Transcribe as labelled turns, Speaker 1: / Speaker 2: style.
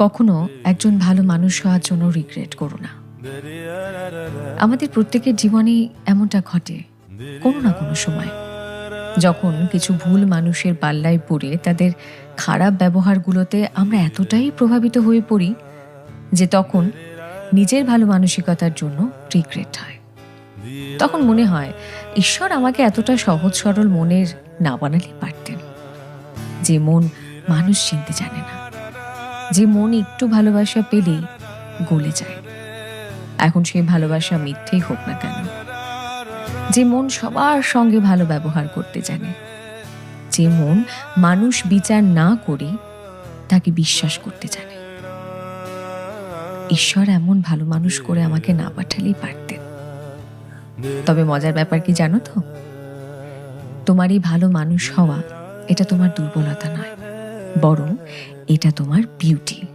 Speaker 1: কখনো একজন ভালো মানুষ হওয়ার জন্য রিগ্রেট করো না। আমাদের প্রত্যেকের জীবনেই এমনটা ঘটে কোনো না কোনো সময়, যখন কিছু ভুল মানুষের পাল্লায় পড়ে তাদের খারাপ ব্যবহারগুলোতে আমরা এতটাই প্রভাবিত হয়ে পড়ি যে তখন নিজের ভালো মানসিকতার জন্য রিগ্রেট হয়। তখন মনে হয় ঈশ্বর আমাকে এতটা সহজ সরল মনের না বানালে পারতেন, যে মন মানুষ চিনতে জানে না, যে মন একটু ভালোবাসা পেলেই গলে যায়, এখন সেই ভালোবাসা মিথ্যেই হোক না কেন, যে মন সবার সঙ্গে ভালো ব্যবহার করতে জানে, যে মন মানুষ বিচার না করে তাকে বিশ্বাস করতে জানে। ঈশ্বর এমন ভালো মানুষ করে আমাকে না পাঠালেই পারতেন। তবে মজার ব্যাপার কি জানো তো, তোমার এই ভালো মানুষ হওয়া এটা তোমার দুর্বলতা নয়, বরং এটা তোমার বিউটি।